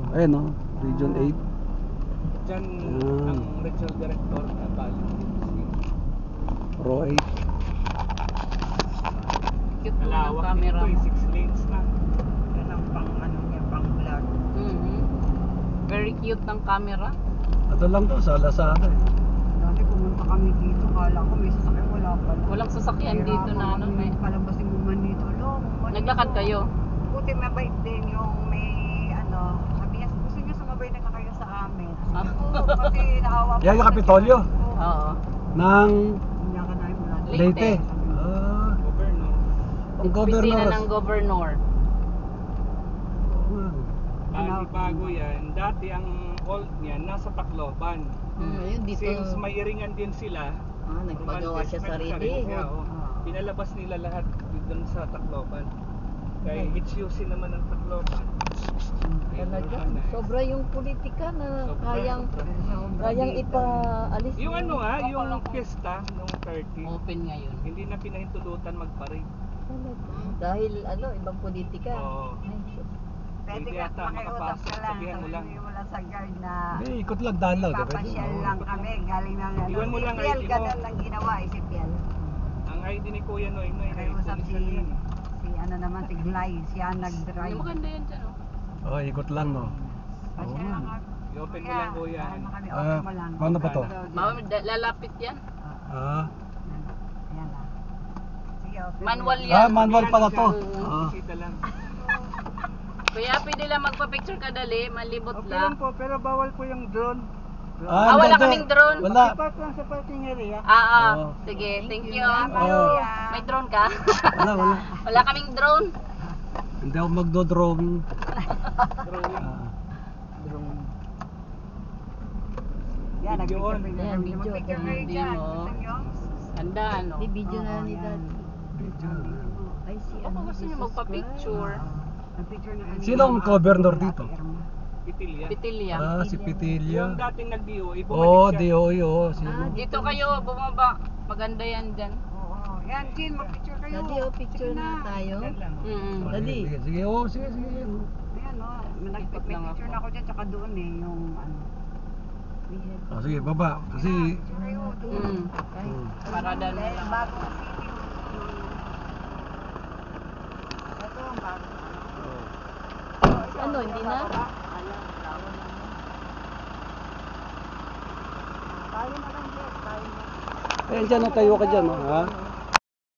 Ayun no, Region 8. Diyan ang regional director na Pro 8. Cute mo ng Malawak camera nito, mo. 6 lanes na. Yan ang pang ano niya, pang vlog. Very cute ng camera. Ito lang to sa Lazada eh. Dati pumunta kami dito, kala ko may sasakyan, wala pala. Walang sasakyan dito na ano. May... Palabasin mo man dito. Naglakad kayo? Buti mabait din yung may ano, sabi niya, gusto niyo sumabay na kayo sa amin. Oo, kasi naawa pa. Yan yung Kapitolyo? Oo. Nang Hindi ka namin wala. Leyte. Governor. Ang Opisina governor. ng governor. Bago yan. Dati ang old niya nasa Tacloban. Ayun, dito. Since may iringan din sila, Nagpagawa siya sarili. pinalabas nila lahat doon sa Tacloban. Kaya HUC naman ang Tacloban. Talaga. Sobra yung politika na Sobra, kayang ipaalis. Yung ano yung fiesta nung 30, Open ngayon. hindi na pinahintulutan magparade. Dahil ano, ibang politika. Oo. Ay, sus. Pwede Hindi ka yata makiusap ka makapasok, lang. sabihan mo lang. Sabihin mo lang sa guard na Hindi, ikot lang daan lang. papasyal lang kami. Galing ng ano. Iwan mo lang Si Piel, ID mo. ganun lang ginawa eh, si Piel. Ang ID ni Kuya Noy Noy, Nakiusap si, pulisan yan. si ano naman, si Glay. Siya Ay, nag-drive. maganda yan dyan, oh. Oh, ikot lang no. Pasyal lang kami. I-open mo lang, Kuya. Ano kami, Ah, open mo lang. paano ba to? Lalapit yan. Ah. Ayan lang. Sige, open Manual mo. yan. Manual pala to. Oo. Ah. Kita lang. Kaya pwede lang magpa-picture kadali, malibot Okay lang. lang po, pero bawal po yung drone. Wala hindi. kaming drone. Wala. Park lang sa parking area. Oo. Sige, thank you. Oo. May drone ka? Wala. Wala kaming drone. Hindi ako magdo-drone. Drawing. Ah. Yan, Video on. nag-picture. Yan, video. Mag-picture kayo Video, dyan. oh. Gusto nyo? Handa, ano? Di video na ni yan. Daddy. Ay, si Baka ano, gusto niyo Jesus magpa-picture. Nag-picture na kami. Sino ang governor dito? Pitilya. Pitilya. Ah, si Yung Pitilya. dating nag-DOE, Oh, bumalik siya. DOE, oh. Sino? Dito kayo, bumaba. Maganda yan dyan. Oo. Yan, Jin, mag-picture kayo. Daddy, oh, picture Sige na tayo. Oh, Daddy. Sige, sige, oh, sige, sige. Ayan, oh. May Ikot lang picture ako. na ako dyan, tsaka doon eh, yung ano. Oh, sige, baba. Kasi, Picture kayo, doon. Parada na Dahil lang. bagong city. Ito ang bago. Ano, hindi na? Tayo na lang, Jess. Tayo na. eh, dyan na tayo ka dyan, oh. Ha?